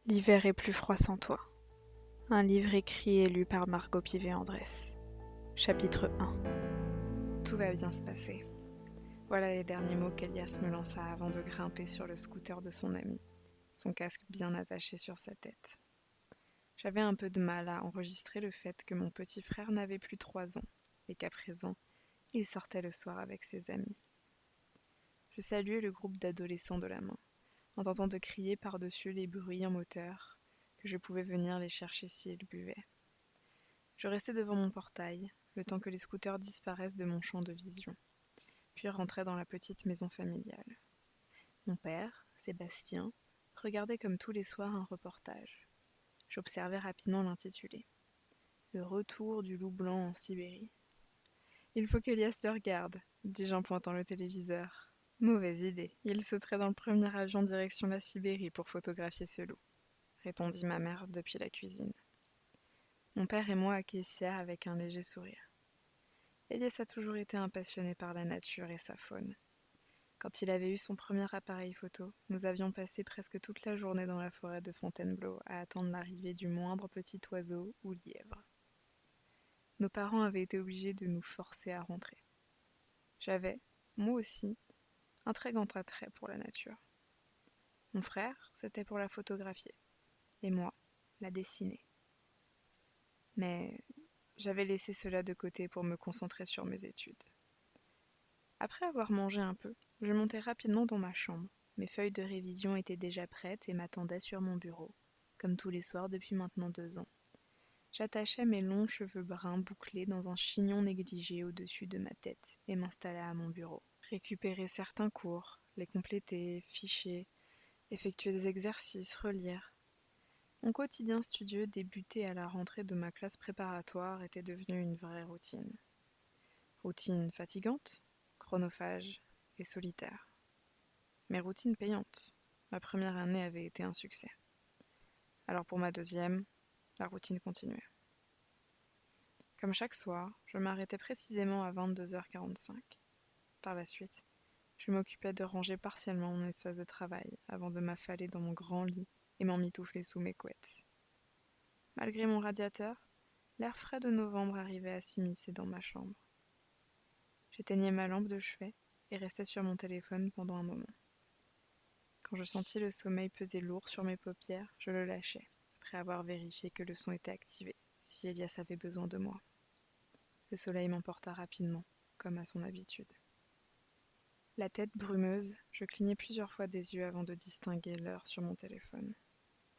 L'hiver est plus froid sans toi. Un livre écrit et lu par Margot Pivet-Andrès. Chapitre 1. Tout va bien se passer. Voilà les derniers mots qu'Elias me lança avant de grimper sur le scooter de son ami, son casque bien attaché sur sa tête. J'avais un peu de mal à enregistrer le fait que mon petit frère n'avait plus 3 ans et qu'à présent, il sortait le soir avec ses amis. Je saluai le groupe d'adolescents de la main, en tentant de crier par-dessus les bruyants moteurs que je pouvais venir les chercher si ils buvaient. Je restai devant mon portail, le temps que les scooters disparaissent de mon champ de vision, puis rentrai dans la petite maison familiale. Mon père, Sébastien, regardait comme tous les soirs un reportage. J'observai rapidement l'intitulé. Le retour du loup blanc en Sibérie. Il faut qu'Elias le regarde, dis-je en pointant le téléviseur. Mauvaise idée, il sauterait dans le premier avion direction la Sibérie pour photographier ce loup, répondit ma mère depuis la cuisine. Mon père et moi acquiescèrent avec un léger sourire. Elias a toujours été un passionné par la nature et sa faune. Quand il avait eu son premier appareil photo, nous avions passé presque toute la journée dans la forêt de Fontainebleau à attendre l'arrivée du moindre petit oiseau ou lièvre. Nos parents avaient été obligés de nous forcer à rentrer. J'avais, moi aussi, un très grand attrait pour la nature. Mon frère, c'était pour la photographier, et moi, la dessiner. Mais j'avais laissé cela de côté pour me concentrer sur mes études. Après avoir mangé un peu, je montai rapidement dans ma chambre. Mes feuilles de révision étaient déjà prêtes et m'attendaient sur mon bureau, comme tous les soirs depuis maintenant 2 ans. J'attachai mes longs cheveux bruns bouclés dans un chignon négligé au-dessus de ma tête et m'installai à mon bureau. Récupérer certains cours, les compléter, ficher, effectuer des exercices, relire. Mon quotidien studieux débuté à la rentrée de ma classe préparatoire était devenu une vraie routine. Routine fatigante, chronophage et solitaire. Mais routine payante. Ma première année avait été un succès. Alors pour ma deuxième, la routine continuait. Comme chaque soir, je m'arrêtais précisément à 22h45. Par la suite, je m'occupais de ranger partiellement mon espace de travail avant de m'affaler dans mon grand lit et m'emmitoufler sous mes couettes. Malgré mon radiateur, l'air frais de novembre arrivait à s'immiscer dans ma chambre. J'éteignais ma lampe de chevet et restais sur mon téléphone pendant un moment. Quand je sentis le sommeil peser lourd sur mes paupières, je le lâchai, après avoir vérifié que le son était activé, si Elias avait besoin de moi. Le soleil m'emporta rapidement, comme à son habitude. La tête brumeuse, je clignai plusieurs fois des yeux avant de distinguer l'heure sur mon téléphone.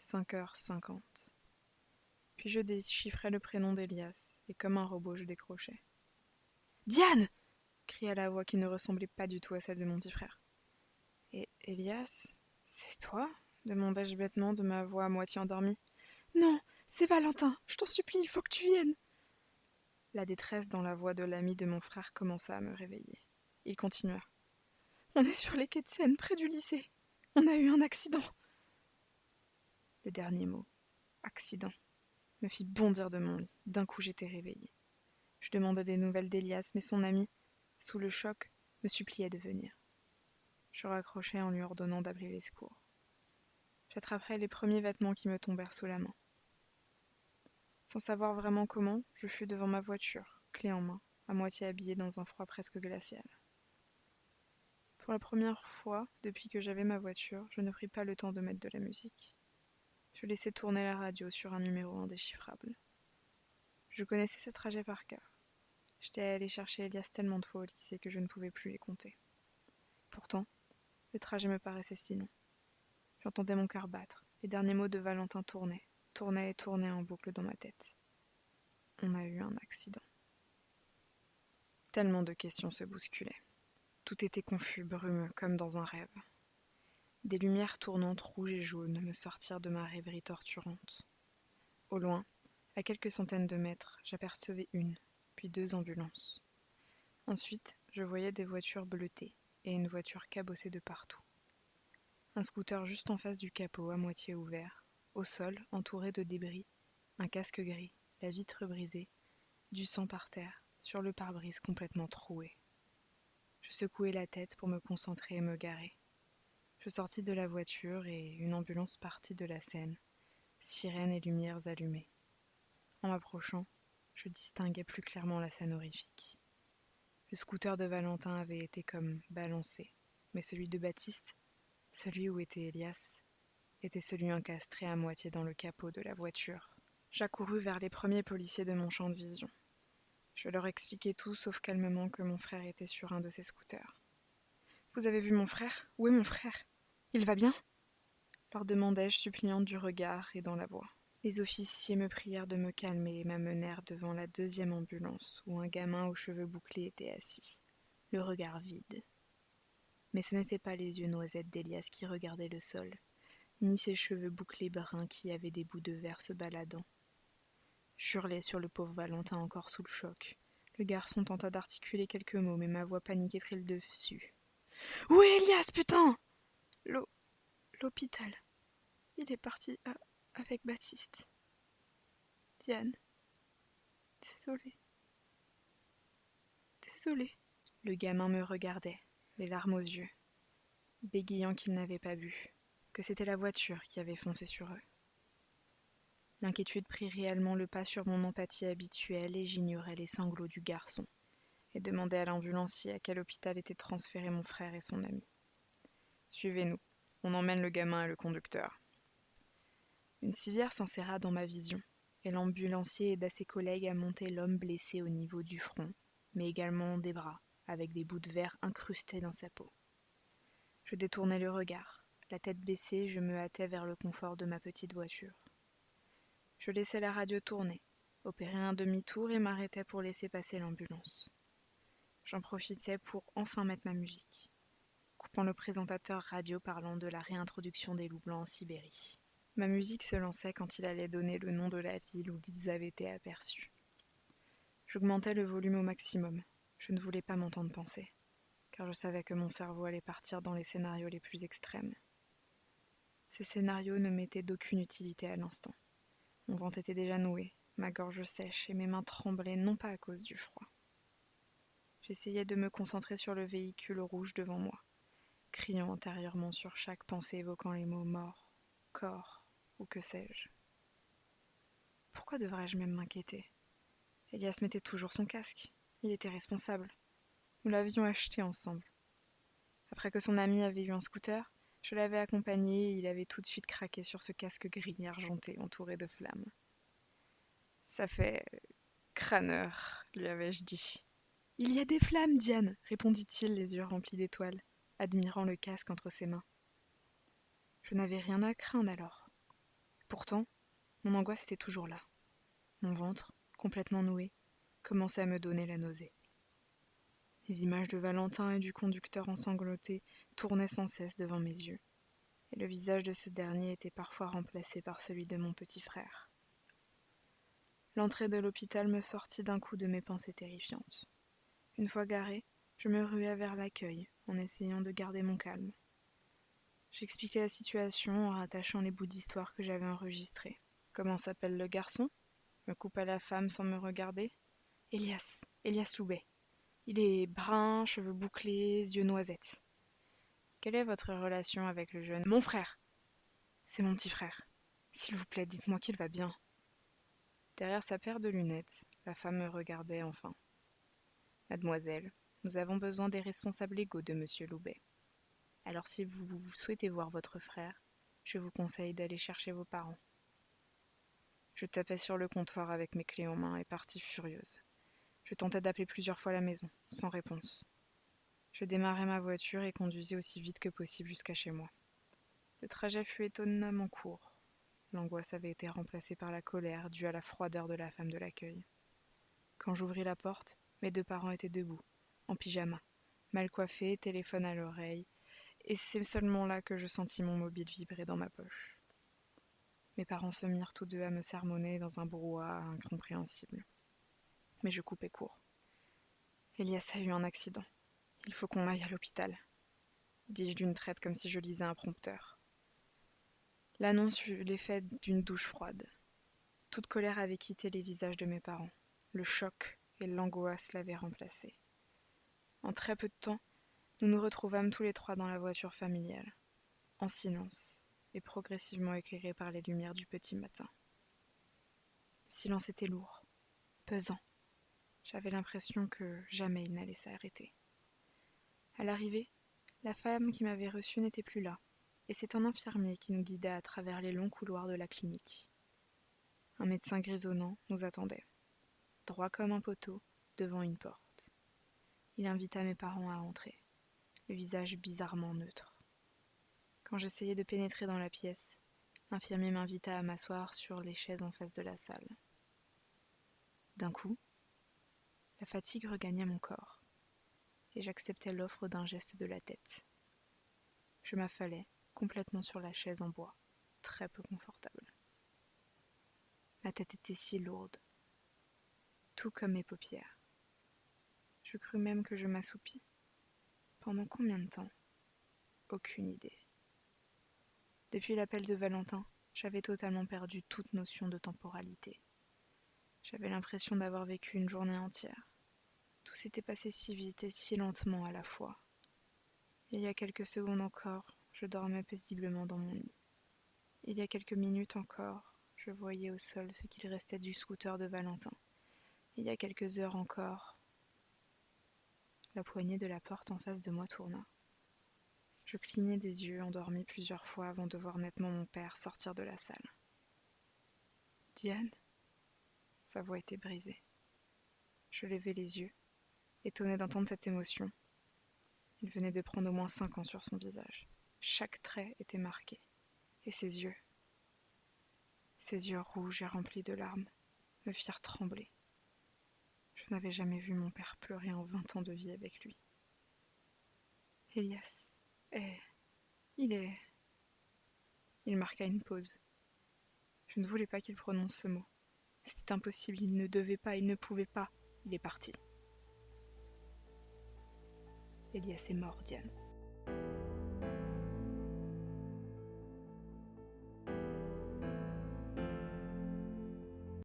5h50. Puis je déchiffrai le prénom d'Elias, et comme un robot, je décrochai. « Diane !» cria la voix qui ne ressemblait pas du tout à celle de mon petit frère. « Et Elias, c'est toi ?» demandai-je bêtement de ma voix à moitié endormie. « Non, c'est Valentin, je t'en supplie, il faut que tu viennes !» La détresse dans la voix de l'ami de mon frère commença à me réveiller. Il continua. « On est sur les quais de Seine, près du lycée. On a eu un accident. » Le dernier mot, accident, me fit bondir de mon lit. D'un coup, j'étais réveillée. Je demandai des nouvelles d'Elias, mais son ami, sous le choc, me suppliait de venir. Je raccrochai en lui ordonnant d'appeler les secours. J'attraperai les premiers vêtements qui me tombèrent sous la main. Sans savoir vraiment comment, je fus devant ma voiture, clé en main, à moitié habillée dans un froid presque glacial. Pour la première fois, depuis que j'avais ma voiture, je ne pris pas le temps de mettre de la musique. Je laissai tourner la radio sur un numéro indéchiffrable. Je connaissais ce trajet par cœur. J'étais allée chercher Elias tellement de fois au lycée que je ne pouvais plus les compter. Pourtant, le trajet me paraissait si long. J'entendais mon cœur battre. Les derniers mots de Valentin tournaient et tournaient en boucle dans ma tête. On a eu un accident. Tellement de questions se bousculaient. Tout était confus, brumeux, comme dans un rêve. Des lumières tournantes rouges et jaunes me sortirent de ma rêverie torturante. Au loin, à quelques centaines de mètres, j'apercevais une, puis 2 ambulances. Ensuite, je voyais des voitures bleutées et une voiture cabossée de partout. Un scooter juste en face du capot, à moitié ouvert, au sol, entouré de débris, un casque gris, la vitre brisée, du sang par terre, sur le pare-brise complètement troué. Je secouai la tête pour me concentrer et me garer. Je sortis de la voiture et une ambulance partit de la scène, sirènes et lumières allumées. En m'approchant, je distinguais plus clairement la scène horrifique. Le scooter de Valentin avait été comme balancé, mais celui de Baptiste, celui où était Elias, était celui encastré à moitié dans le capot de la voiture. J'accourus vers les premiers policiers de mon champ de vision. Je leur expliquai tout sauf calmement que mon frère était sur un de ces scooters. « Vous avez vu mon frère ? Où est mon frère ? Il va bien ?» leur demandai-je suppliante du regard et dans la voix. Les officiers me prièrent de me calmer et m'amenèrent devant la deuxième ambulance où un gamin aux cheveux bouclés était assis, le regard vide. Mais ce n'étaient pas les yeux noisettes d'Elias qui regardaient le sol, ni ses cheveux bouclés bruns qui avaient des bouts de verre se baladant. J'hurlai sur le pauvre Valentin encore sous le choc. Le garçon tenta d'articuler quelques mots, mais ma voix paniquée prit le dessus. « Où est Elias, putain ?»« L'hôpital. Il est parti avec Baptiste. Diane. Désolé. » Le gamin me regardait, les larmes aux yeux, bégayant qu'il n'avait pas bu, que c'était la voiture qui avait foncé sur eux. L'inquiétude prit réellement le pas sur mon empathie habituelle et j'ignorais les sanglots du garçon et demandai à l'ambulancier à quel hôpital était transféré mon frère et son ami. « Suivez-nous, on emmène le gamin et le conducteur. » Une civière s'inséra dans ma vision et l'ambulancier aida ses collègues à monter l'homme blessé au niveau du front, mais également des bras, avec des bouts de verre incrustés dans sa peau. Je détournai le regard. La tête baissée, je me hâtais vers le confort de ma petite voiture. Je laissai la radio tourner, opérai un demi-tour et m'arrêtai pour laisser passer l'ambulance. J'en profitais pour enfin mettre ma musique, coupant le présentateur radio parlant de la réintroduction des loups blancs en Sibérie. Ma musique se lançait quand il allait donner le nom de la ville où ils avaient été aperçus. J'augmentais le volume au maximum. Je ne voulais pas m'entendre penser, car je savais que mon cerveau allait partir dans les scénarios les plus extrêmes. Ces scénarios ne m'étaient d'aucune utilité à l'instant. Mon ventre était déjà noué, ma gorge sèche et mes mains tremblaient non pas à cause du froid. J'essayais de me concentrer sur le véhicule rouge devant moi, criant intérieurement sur chaque pensée évoquant les mots mort, corps ou que sais-je. Pourquoi devrais-je même m'inquiéter ? Elias mettait toujours son casque. Il était responsable. Nous l'avions acheté ensemble. Après que son ami avait eu un scooter, je l'avais accompagné et il avait tout de suite craqué sur ce casque gris argenté entouré de flammes. « Ça fait crâneur, lui avais-je dit. »« Il y a des flammes, Diane, répondit-il, les yeux remplis d'étoiles, admirant le casque entre ses mains. Je n'avais rien à craindre alors. Pourtant, mon angoisse était toujours là. Mon ventre, complètement noué, commençait à me donner la nausée. Les images de Valentin et du conducteur ensanglanté tournaient sans cesse devant mes yeux, et le visage de ce dernier était parfois remplacé par celui de mon petit frère. L'entrée de l'hôpital me sortit d'un coup de mes pensées terrifiantes. Une fois garé, je me ruai vers l'accueil, en essayant de garder mon calme. J'expliquai la situation en rattachant les bouts d'histoire que j'avais enregistrés. « Comment s'appelle le garçon ?» me coupa la femme sans me regarder. « Elias Loubet. Il est brun, cheveux bouclés, yeux noisettes. »« Quelle est votre relation avec le jeune ?»« Mon frère. C'est mon petit frère. S'il vous plaît, dites-moi qu'il va bien. » Derrière sa paire de lunettes, la femme me regardait enfin. « Mademoiselle, nous avons besoin des responsables légaux de monsieur Loubet. Alors si vous souhaitez voir votre frère, je vous conseille d'aller chercher vos parents. » Je tapais sur le comptoir avec mes clés en main et partis furieuse. Je tentais d'appeler plusieurs fois la maison, sans réponse. Je démarrai ma voiture et conduisis aussi vite que possible jusqu'à chez moi. Le trajet fut étonnamment court. L'angoisse avait été remplacée par la colère due à la froideur de la femme de l'accueil. Quand j'ouvris la porte, mes deux parents étaient debout, en pyjama, mal coiffés, téléphone à l'oreille, et c'est seulement là que je sentis mon mobile vibrer dans ma poche. Mes parents se mirent tous deux à me sermonner dans un brouhaha incompréhensible. Mais je coupai court. « Elias a eu un accident. Il faut qu'on aille à l'hôpital, » dis-je d'une traite comme si je lisais un prompteur. L'annonce eut l'effet d'une douche froide. Toute colère avait quitté les visages de mes parents. Le choc et l'angoisse l'avaient remplacé. En très peu de temps, nous nous retrouvâmes tous les trois dans la voiture familiale, en silence, et progressivement éclairé par les lumières du petit matin. Le silence était lourd, pesant. J'avais l'impression que jamais il n'allait s'arrêter. À l'arrivée, la femme qui m'avait reçue n'était plus là, et c'est un infirmier qui nous guida à travers les longs couloirs de la clinique. Un médecin grisonnant nous attendait, droit comme un poteau, devant une porte. Il invita mes parents à entrer, le visage bizarrement neutre. Quand j'essayais de pénétrer dans la pièce, l'infirmier m'invita à m'asseoir sur les chaises en face de la salle. D'un coup, la fatigue regagnait mon corps, et j'acceptais l'offre d'un geste de la tête. Je m'affalais complètement sur la chaise en bois, très peu confortable. Ma tête était si lourde, tout comme mes paupières. Je crus même que je m'assoupis. Pendant combien de temps ? Aucune idée. Depuis l'appel de Valentin, j'avais totalement perdu toute notion de temporalité. J'avais l'impression d'avoir vécu une journée entière. Tout s'était passé si vite et si lentement à la fois. Il y a quelques secondes encore, je dormais paisiblement dans mon lit. Il y a quelques minutes encore, je voyais au sol ce qu'il restait du scooter de Valentin. Il y a quelques heures encore, la poignée de la porte en face de moi tourna. Je clignai des yeux, endormi plusieurs fois avant de voir nettement mon père sortir de la salle. « Diane ?» Sa voix était brisée. Je levai les yeux, étonné d'entendre cette émotion. Il venait de prendre au moins 5 ans sur son visage. Chaque trait était marqué. Et ses yeux rouges et remplis de larmes, me firent trembler. Je n'avais jamais vu mon père pleurer en 20 ans de vie avec lui. Elias il marqua une pause. Je ne voulais pas qu'il prononce ce mot. C'était impossible, il ne devait pas, il ne pouvait pas. Il est parti. Elias est mort, Diane.